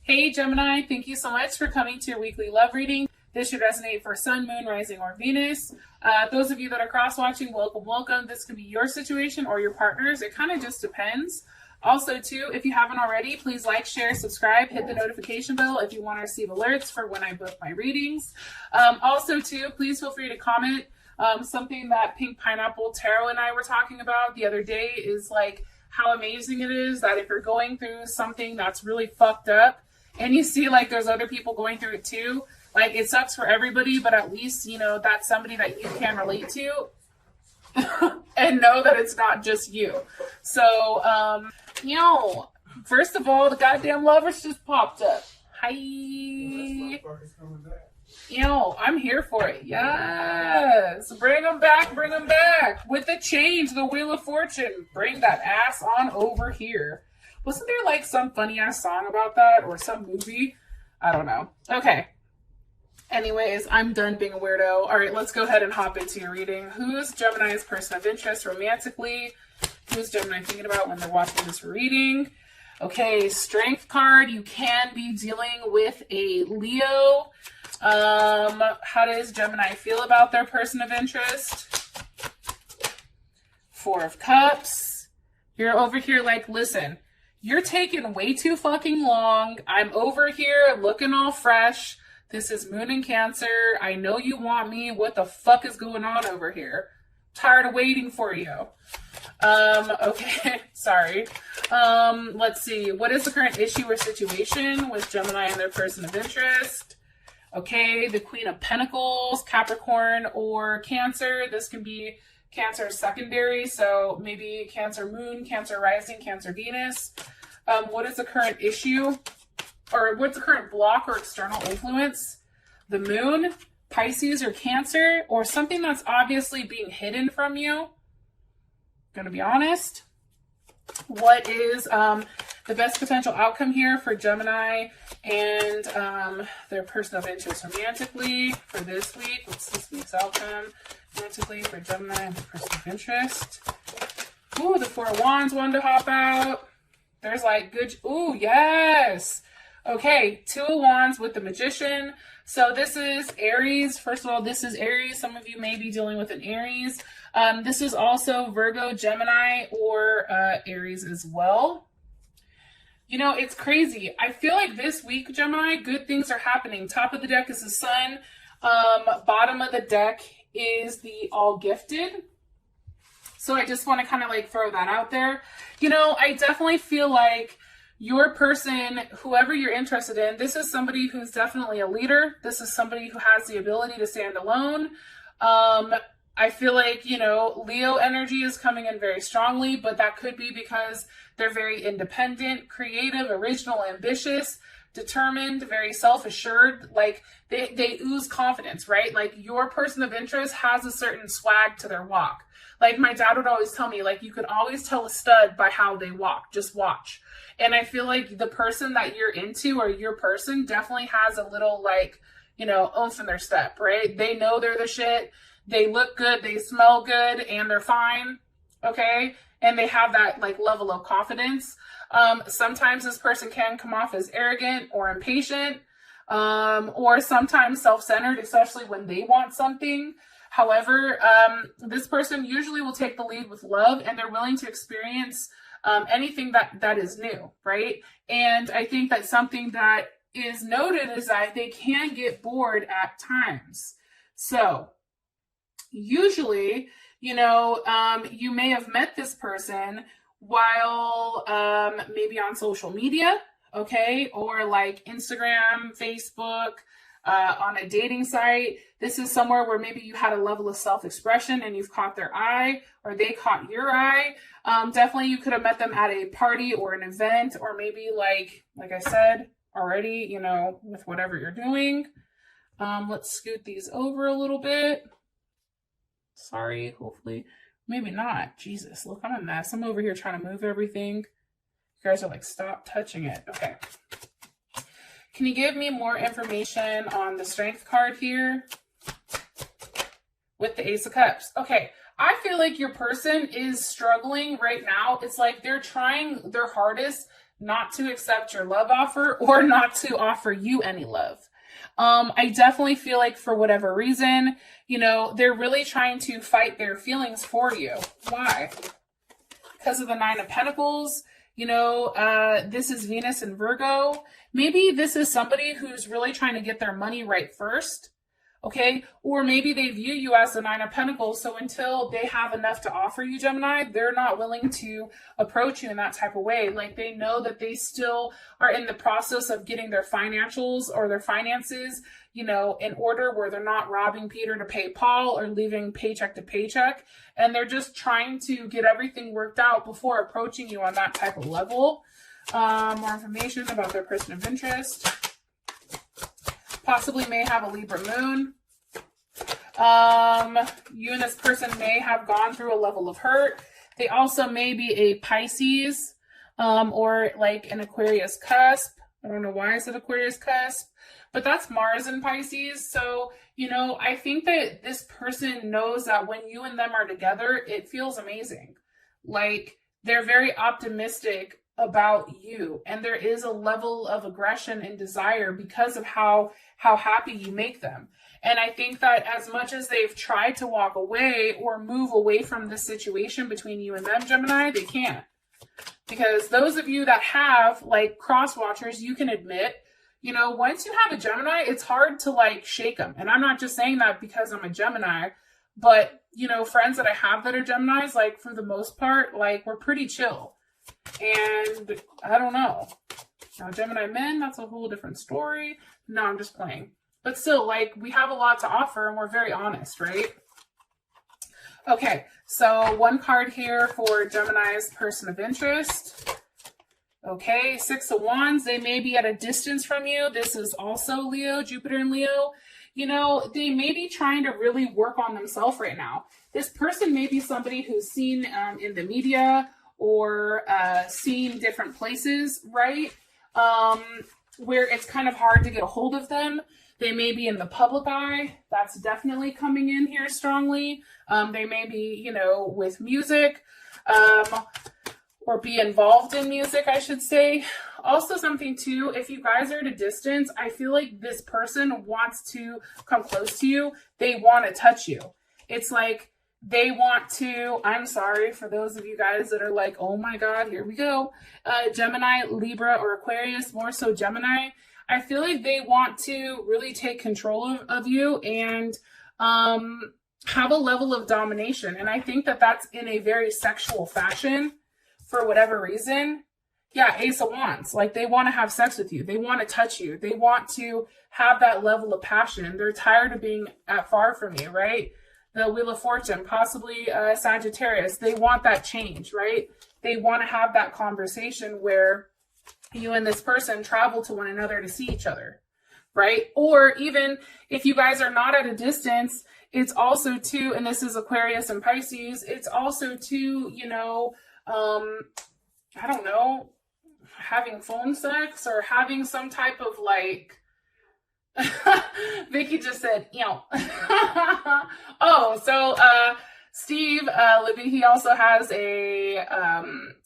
Hey Gemini, thank you so much for coming to your weekly love reading. This should resonate for Sun, Moon, Rising, or Venus. Those of you that are cross-watching, welcome, welcome. This could be your situation or your partner's. It kind of just depends. Also, too, if you haven't already, please like, share, subscribe, hit the notification bell if you want to receive alerts for when I book my readings. Also, too, please feel free to comment. Something that Pink Pineapple Tarot and I were talking about the other day is like how amazing it is that if you're going through something that's really fucked up, and you see like there's other people going through it too. Like it sucks for everybody, but at least, you know, that's somebody that you can relate to and know that it's not just you. So, first of all, the goddamn lovers just popped up. Hi. I'm here for it. Yes. Bring them back. Bring them back. With the change, the Wheel of Fortune. Bring that ass on over here. Wasn't there like some funny ass song about that or some movie? I don't know. Okay. Anyways, I'm done being a weirdo. All right, let's go ahead and hop into your reading. Who's Gemini's person of interest romantically? Who's Gemini thinking about when they're watching this reading? Okay, Strength card. You can be dealing with a Leo. How does Gemini feel about their person of interest? Four of Cups. You're over here like, listen, you're taking way too fucking long. I'm over here looking all fresh. This is Moon in Cancer. I know you want me. What the fuck is going on over here? Tired of waiting for you. Okay, sorry. Let's see. What is the current issue or situation with Gemini and their person of interest? Okay, the Queen of Pentacles, Capricorn or Cancer. This can be Cancer secondary, so maybe Cancer Moon, Cancer Rising, Cancer Venus. What is the current issue? Or what's the current block or external influence? The Moon, Pisces or Cancer, or something that's obviously being hidden from you. Gonna be honest. What is the best potential outcome here for Gemini and their person of interest romantically for this week? What's this week's outcome romantically for Gemini and their person of interest? Ooh, the Four of Wands wanted to hop out. There's like good, ooh, yes. Okay, Two of Wands with the Magician. So this is Aries. First of all, this is Aries. Some of you may be dealing with an Aries. This is also Virgo, Gemini, or Aries as well. You know, it's crazy. I feel like this week, Gemini, good things are happening. Top of the deck is the Sun. Bottom of the deck is the All Gifted. So I just want to kind of like throw that out there. You know, I definitely feel like your person, whoever you're interested in, this is somebody who's definitely a leader. This is somebody who has the ability to stand alone. I feel like, you know, Leo energy is coming in very strongly, but that could be because they're very independent, creative, original, ambitious, determined, very self-assured. Like they ooze confidence, right? Like your person of interest has a certain swag to their walk. Like my dad would always tell me, like, you could always tell a stud by how they walk. Just watch. And I feel like the person that you're into or your person definitely has a little, like, you know, oomph in their step, right? They know they're the shit. They look good. They smell good and they're fine. Okay. And they have that like level of confidence. Sometimes this person can come off as arrogant or impatient, or sometimes self-centered, especially when they want something. However, this person usually will take the lead with love and they're willing to experience anything that is new, right? And I think that something that is noted is that they can get bored at times. So usually, you know, you may have met this person while maybe on social media, okay? Or like Instagram, Facebook, on a dating site. This is somewhere where maybe you had a level of self-expression and you've caught their eye or they caught your eye. Definitely you could have met them at a party or an event, or maybe like I said already, you know, with whatever you're doing. Let's scoot these over a little bit. Sorry, hopefully, maybe not. Jesus, look, I'm a mess. I'm over here trying to move everything. You guys are like, stop touching it. Okay. Can you give me more information on the Strength card here with the Ace of Cups? Okay, I feel like your person is struggling right now. It's like they're trying their hardest not to accept your love offer or not to offer you any love. I definitely feel like for whatever reason, you know, they're really trying to fight their feelings for you. Why? Because of the Nine of Pentacles. You know, this is Venus and Virgo. Maybe this is somebody who's really trying to get their money right first. Okay, or maybe they view you as the Nine of Pentacles, so until they have enough to offer you, Gemini, they're not willing to approach you in that type of way. Like, they know that they still are in the process of getting their financials or their finances, you know, in order, where they're not robbing Peter to pay Paul or living paycheck to paycheck, and they're just trying to get everything worked out before approaching you on that type of level. More information about their person of interest. Possibly may have a Libra moon. You and this person may have gone through a level of hurt. They also may be a Pisces, or like an Aquarius cusp. I don't know why I said Aquarius cusp, but that's Mars in Pisces. So, you know, I think that this person knows that when you and them are together, it feels amazing. Like, they're very optimistic about you, and there is a level of aggression and desire because of how happy you make them. And I think that as much as they've tried to walk away or move away from the situation between you and them, Gemini, they can't. Because those of you that have like cross watchers, you can admit, you know, once you have a Gemini, it's hard to like shake them. And I'm not just saying that because I'm a Gemini, but, you know, friends that I have that are Geminis, like, for the most part, like, we're pretty chill. And I don't know. Now, Gemini men, that's a whole different story. No, I'm just playing. But still, like, we have a lot to offer and we're very honest, right? Okay, so one card here for Gemini's person of interest. Okay, Six of Wands. They may be at a distance from you. This is also Leo, Jupiter and Leo. You know, they may be trying to really work on themselves right now. This person may be somebody who's seen in the media or seen different places, right? Where it's kind of hard to get a hold of them. They may be in the public eye. That's definitely coming in here strongly. They may be, you know, with music, or be involved in music, I should say. Also something too, if you guys are at a distance, I feel like this person wants to come close to you. They want to touch you. It's like they want to, I'm sorry for those of you guys that are like, oh my God, here we go. Gemini, Libra, or Aquarius, more so Gemini. I feel like they want to really take control of you and have a level of domination. And I think that that's in a very sexual fashion for whatever reason. Yeah, Ace of Wands. Like, they want to have sex with you. They want to touch you. They want to have that level of passion. They're tired of being far from you, right? The Wheel of Fortune, possibly Sagittarius. They want that change, right? They want to have that conversation where you and this person travel to one another to see each other, right? Or even if you guys are not at a distance, it's also too, and this is Aquarius and Pisces, it's also too, you know, I don't know, having phone sex or having some type of like, Vicky just said, you know. Oh, so Steve Libby, he also has a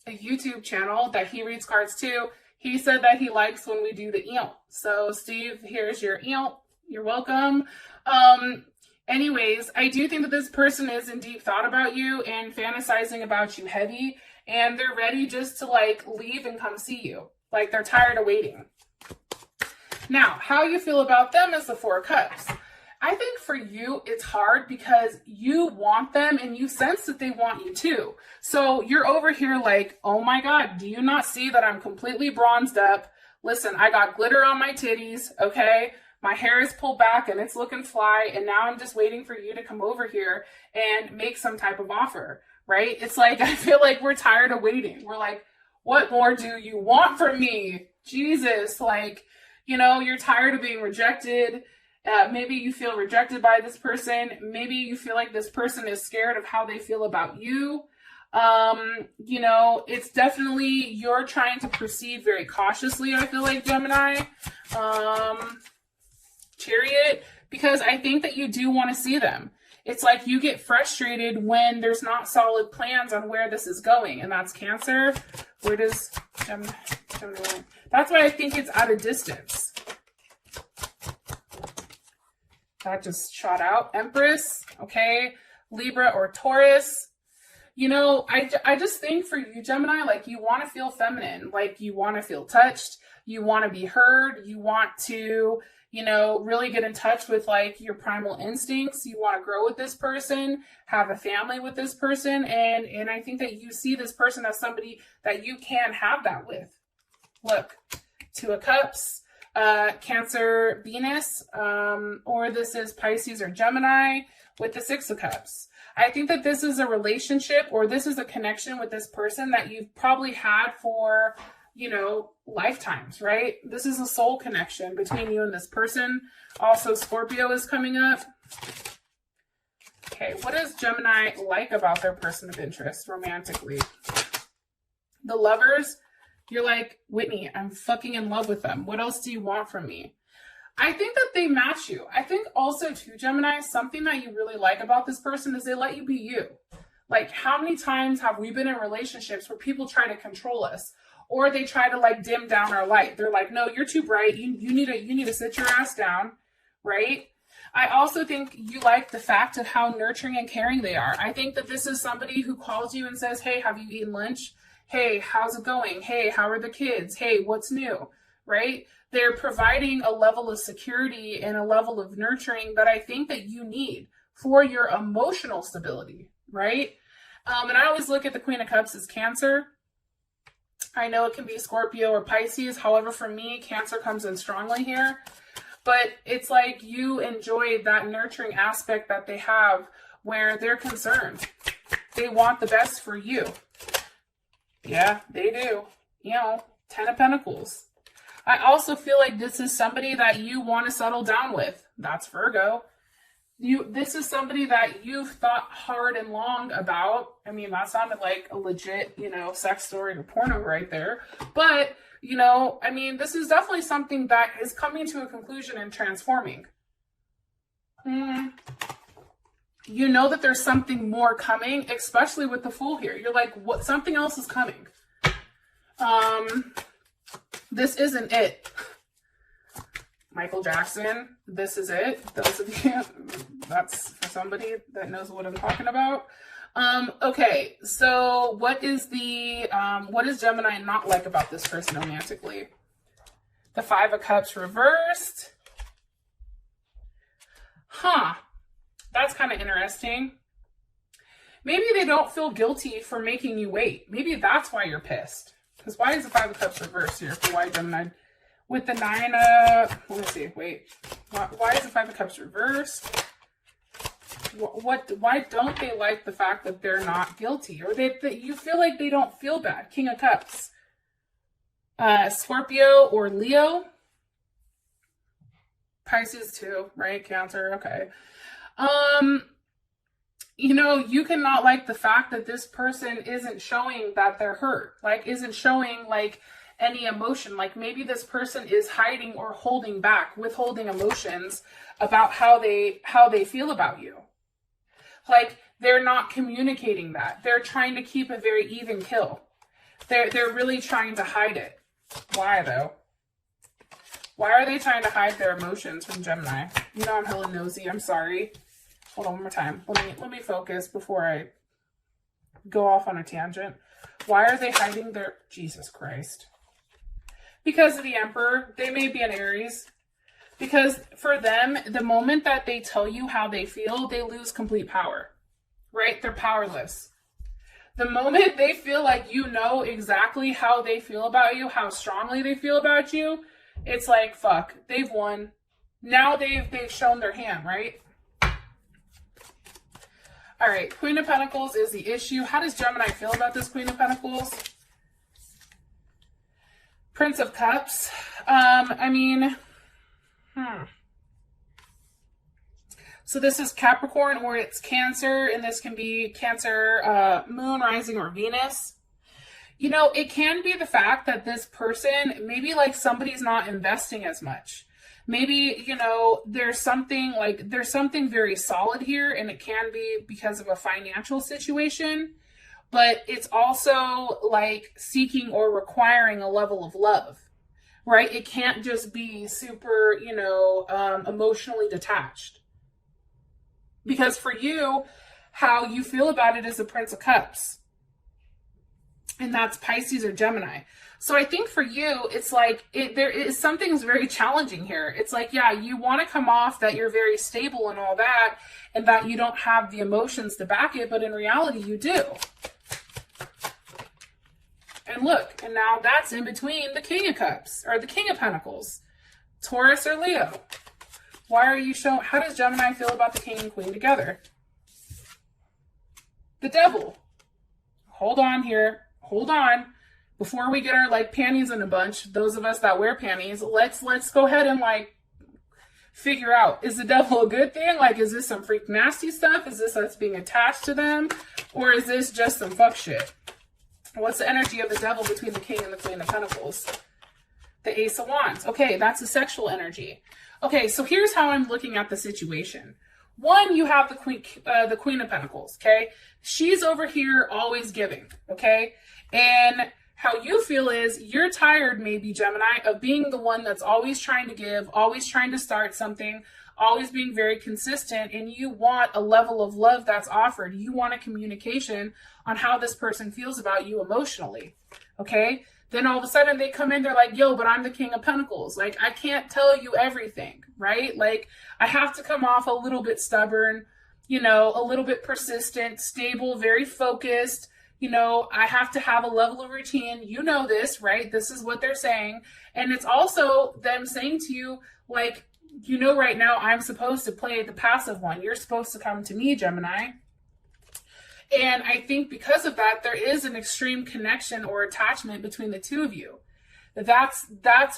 YouTube channel that he reads cards too. He said that he likes when we do the eel. So Steve, here's your eel. You're welcome. Anyways, I do think that this person is in deep thought about you and fantasizing about you heavy, and they're ready just to like leave and come see you. Like, they're tired of waiting. Now, how you feel about them is the Four of Cups. I think for you, it's hard because you want them and you sense that they want you too. So you're over here like, oh my God, do you not see that I'm completely bronzed up? Listen, I got glitter on my titties, okay? My hair is pulled back and it's looking fly, and now I'm just waiting for you to come over here and make some type of offer, right? It's like, I feel like we're tired of waiting. We're like, what more do you want from me? Jesus, like, you know, you're tired of being rejected. Maybe you feel rejected by this person. Maybe you feel like this person is scared of how they feel about you. You know, it's definitely, you're trying to proceed very cautiously, I feel like, Gemini. Chariot, because I think that you do want to see them. It's like you get frustrated when there's not solid plans on where this is going, and that's Cancer. Where does That's why I think it's at a distance. That just shot out. Empress, okay. Libra or Taurus. You know, I just think for you, Gemini, like you want to feel feminine, like you want to feel touched, you want to be heard, you want to, you know, really get in touch with like your primal instincts. You want to grow with this person, have a family with this person. And I think that you see this person as somebody that you can have that with. Look, Two of Cups, Cancer, Venus, or this is Pisces or Gemini with the Six of Cups. I think that this is a relationship or this is a connection with this person that you've probably had for, you know, lifetimes, right? This is a soul connection between you and this person. Also, Scorpio is coming up. Okay, what does Gemini like about their person of interest romantically? The Lovers, you're like, Whitney, I'm fucking in love with them. What else do you want from me? I think that they match you. I think also too, Gemini, something that you really like about this person is they let you be you. Like, how many times have we been in relationships where people try to control us? Or they try to like dim down our light. They're like, no, you're too bright. You need to sit your ass down, right? I also think you like the fact of how nurturing and caring they are. I think that this is somebody who calls you and says, hey, have you eaten lunch? Hey, how's it going? Hey, how are the kids? Hey, what's new? Right? They're providing a level of security and a level of nurturing that I think that you need for your emotional stability, right? And I always look at the Queen of Cups as Cancer. I know it can be Scorpio or Pisces. However, for me, Cancer comes in strongly here. But it's like you enjoy that nurturing aspect that they have where they're concerned. They want the best for you. Yeah, they do. You know, 10 of Pentacles. I also feel like this is somebody that you want to settle down with. That's Virgo. This is somebody that you've thought hard and long about. I mean, that sounded like a legit, you know, sex story or porno right there. But, you know, I mean, this is definitely something that is coming to a conclusion and transforming. You know that there's something more coming, especially with the Fool here. You're like, what? Something else is coming. This isn't it. Michael Jackson, this is it. Those of you, that's for somebody that knows what I'm talking about. Okay, so what does Gemini not like about this person romantically? The Five of Cups reversed. Huh. That's kind of interesting. Maybe they don't feel guilty for making you wait. Maybe that's why you're pissed. Because why is the Five of Cups reversed here for why Gemini? With the Nine of... Let me see. Wait. Why is the Five of Cups reversed? Why don't they like the fact that they're not guilty? Or that you feel like they don't feel bad? King of Cups. Scorpio or Leo. Pisces too, right? Cancer. Okay. You know, you cannot like the fact that this person isn't showing that they're hurt, like isn't showing like any emotion. Like maybe this person is hiding or holding back, withholding emotions about how they feel about you. Like they're not communicating that. They're trying to keep a very even kill. They're really trying to hide it. Why though? Why are they trying to hide their emotions from Gemini? You know I'm hella nosy. I'm sorry. Hold on one more time. Let me focus before I go off on a tangent. Why are they hiding their... Jesus Christ. Because of the Emperor. They may be an Aries. Because for them, the moment that they tell you how they feel, they lose complete power. Right? They're powerless. The moment they feel like you know exactly how they feel about you, how strongly they feel about you, it's like, fuck, they've won. Now they've shown their hand, right? All right, Queen of Pentacles is the issue. How does Gemini feel about this Queen of Pentacles? Prince of Cups. So this is Capricorn or it's Cancer, and this can be Cancer, Moon, Rising, or Venus. You know, it can be the fact that this person, maybe like somebody's not investing as much. Maybe, you know, there's something very solid here, and it can be because of a financial situation, but it's also like seeking or requiring a level of love, right? It can't just be super, emotionally detached. Because for you, how you feel about it is the Prince of Cups. And that's Pisces or Gemini. So I think for you, it's like there is something's very challenging here. It's like, yeah, you want to come off that you're very stable and all that, and that you don't have the emotions to back it, but in reality, you do. And look, and now that's in between the King of Cups or the King of Pentacles, Taurus or Leo. Why are you showing? How does Gemini feel about the King and Queen together? The Devil. Hold on here. Hold on. Before we get our like panties in a bunch, those of us that wear panties, let's go ahead and like figure out, is the Devil a good thing? Like, is this some freak nasty stuff? Is this us being attached to them? Or is this just some fuck shit? What's the energy of the Devil between the King and the Queen of Pentacles? The Ace of Wands. Okay, that's a sexual energy. Okay, so here's how I'm looking at the situation. One, you have the Queen of Pentacles, okay? She's over here always giving, okay? And how you feel is you're tired, maybe, Gemini, of being the one that's always trying to give, always trying to start something, always being very consistent, and you want a level of love that's offered. You want a communication on how this person feels about you emotionally, okay? Then all of a sudden they come in, they're like, yo, but I'm the King of Pentacles. Like, I can't tell you everything, right? Like, I have to come off a little bit stubborn, a little bit persistent, stable, very focused. I have to have a level of routine. You know this, right? This is what they're saying. And it's also them saying to you, like, right now I'm supposed to play the passive one. You're supposed to come to me, Gemini. And I think because of that, there is an extreme connection or attachment between the two of you. That's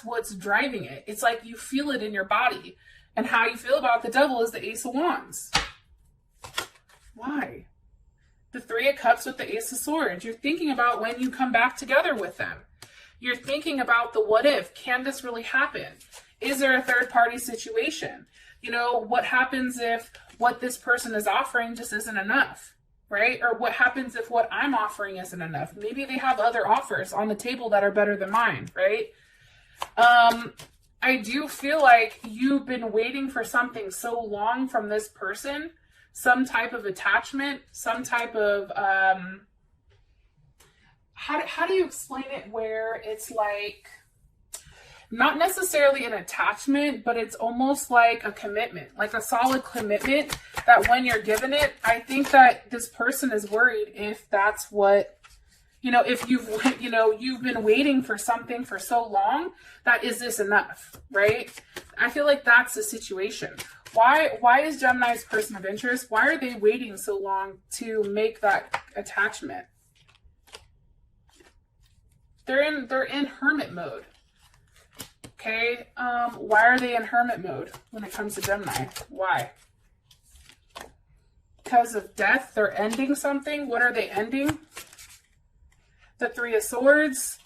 what's driving it. It's like you feel it in your body. And how you feel about the Devil is the Ace of Wands. Why? The Three of Cups with the Ace of Swords. You're thinking about when you come back together with them. You're thinking about the what if. Can this really happen? Is there a third party situation? What happens if what this person is offering just isn't enough, right? Or what happens if what I'm offering isn't enough? Maybe they have other offers on the table that are better than mine, right? I do feel like you've been waiting for something so long from this person, some type of attachment, some type of, how do you explain it where it's like, not necessarily an attachment, but it's almost like a commitment, like a solid commitment that when you're given it, I think that this person is worried if that's what, if you've been waiting for something for so long, that is this enough, right? I feel like that's the situation. Why is Gemini's person of interest? Why are they waiting so long to make that attachment? They're in hermit mode. Okay, why are they in hermit mode when it comes to Gemini? Why? Because of death, they're ending something. What are they ending? The Three of Swords.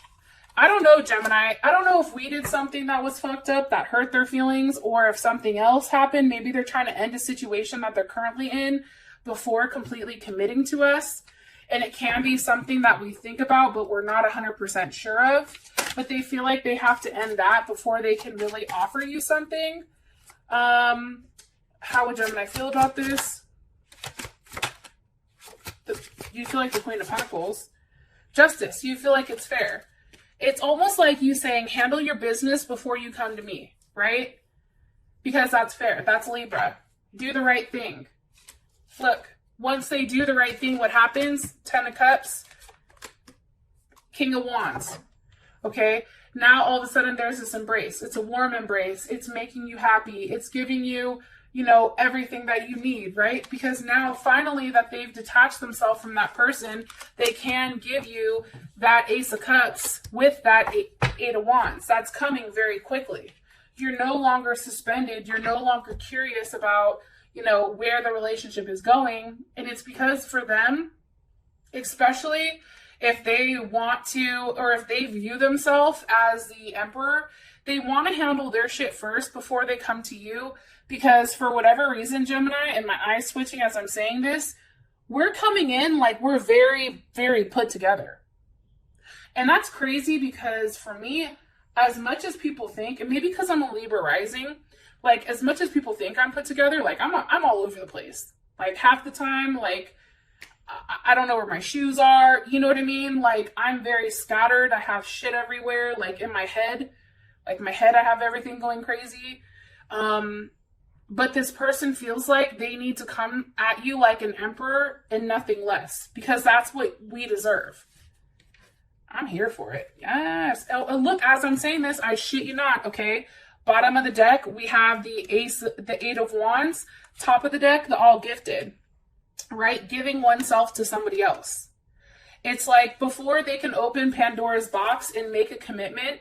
I don't know, Gemini. I don't know if we did something that was fucked up, that hurt their feelings, or if something else happened. Maybe they're trying to end a situation that they're currently in before completely committing to us. And it can be something that we think about, but we're not 100% sure of. But they feel like they have to end that before they can really offer you something. How would Gemini feel about this? You feel like the Queen of Pentacles. Justice. You feel like it's fair. It's almost like you saying, handle your business before you come to me, right? Because that's fair. That's Libra. Do the right thing. Look, once they do the right thing, what happens? Ten of Cups. King of Wands. Okay, now all of a sudden there's this embrace. It's a warm embrace. It's making you happy. It's giving you, everything that you need, right? Because now finally that they've detached themselves from that person, they can give you that Ace of Cups with that Eight of Wands. That's coming very quickly. You're no longer suspended. You're no longer curious about, where the relationship is going. And it's because for them, especially if they want to, or if they view themselves as the emperor, they want to handle their shit first before they come to you. Because for whatever reason, Gemini, and my eyes switching as I'm saying this, we're coming in like we're very, very put together. And that's crazy because for me, as much as people think, and maybe because I'm a Libra rising, like as much as people think I'm put together, like I'm all over the place. Like half the time, like I don't know where my shoes are. You know what I mean? Like I'm very scattered. I have shit everywhere, like in my head. Like my head, I have everything going crazy. But this person feels like they need to come at you like an emperor and nothing less, because that's what we deserve. I'm here for it. Yes. Oh, look, as I'm saying this, I shit you not, okay? Bottom of the deck, we have the Eight of Wands. Top of the deck, the All Gifted, right? Giving oneself to somebody else. It's like before they can open Pandora's box and make a commitment,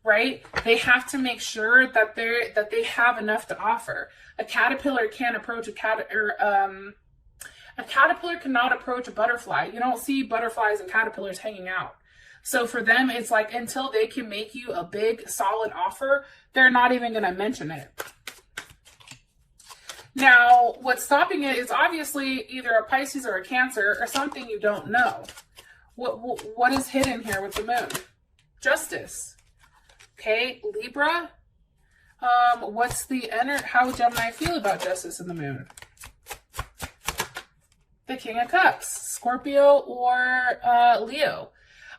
right? They have to make sure that they have enough to offer. A caterpillar can't approach a caterpillar cannot approach a butterfly. You don't see butterflies and caterpillars hanging out. So for them, it's like until they can make you a big, solid offer, they're not even going to mention it. Now, what's stopping it is obviously either a Pisces or a Cancer or something you don't know. What is hidden here with the moon? Justice. Okay, Libra. What's the how would Gemini feel about justice in the moon? The King of Cups, Scorpio or Leo.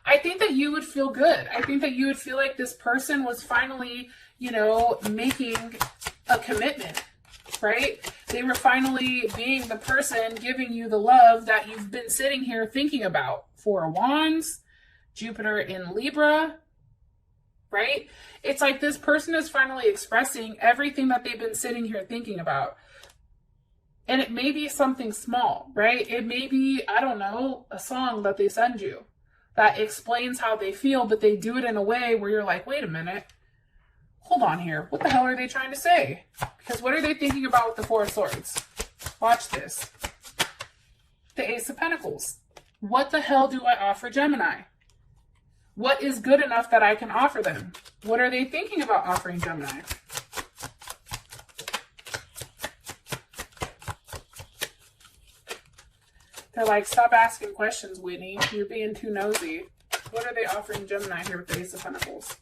I think that you would feel good. I think that you would feel like this person was finally, you know, making a commitment, right? They were finally being the person giving you the love that you've been sitting here thinking about. Four of Wands, Jupiter in Libra, right? It's like this person is finally expressing everything that they've been sitting here thinking about. And it may be something small, right? It may be, I don't know, a song that they send you that explains how they feel, but they do it in a way where you're like, wait a minute, hold on here. What the hell are they trying to say? Because what are they thinking about with the Four of Swords? Watch this. The Ace of Pentacles. What the hell do I offer Gemini? What is good enough that I can offer them? What are they thinking about offering Gemini? They're like, stop asking questions, Whitney. You're being too nosy. What are they offering Gemini here with the Ace of Pentacles?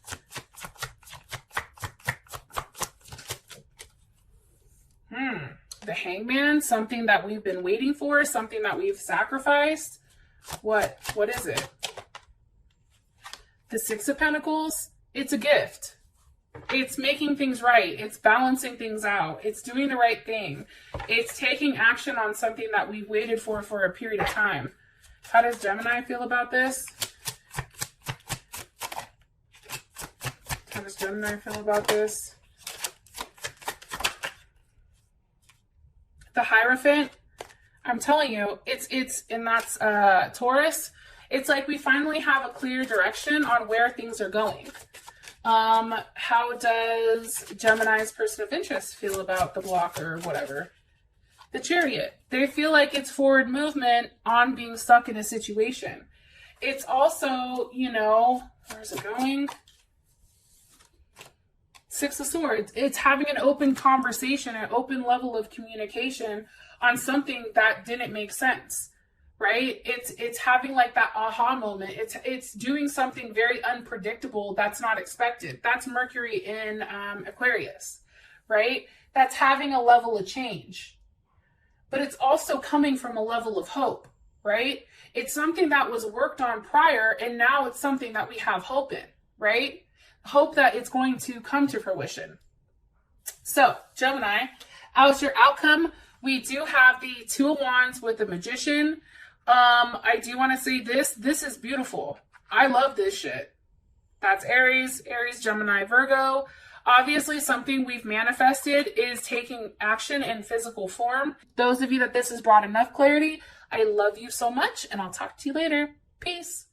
The Hangman, something that we've been waiting for, something that we've sacrificed. What is it? The Six of Pentacles, it's a gift. It's making things right. It's balancing things out. It's doing the right thing. It's taking action on something that we've waited for a period of time. How does Gemini feel about this? How does Gemini feel about this? The Hierophant, I'm telling you, and that's Taurus. It's like we finally have a clear direction on where things are going. How does Gemini's person of interest feel about the blocker or whatever? The Chariot. They feel like it's forward movement on being stuck in a situation. It's also, you know, where's it going? Six of Swords. It's having an open conversation, an open level of communication on something that didn't make sense. Right? It's having like that aha moment. It's doing something very unpredictable that's not expected. That's Mercury in Aquarius, right? That's having a level of change. But it's also coming from a level of hope, right? It's something that was worked on prior, and now it's something that we have hope in, right? Hope that it's going to come to fruition. So, Gemini, as your outcome, we do have the Two of Wands with the Magician. I do want to say this is beautiful. I love this shit. That's Aries, Gemini, Virgo. Obviously, something we've manifested is taking action in physical form. Those of you that this has brought enough clarity, I love you so much, and I'll talk to you later. Peace.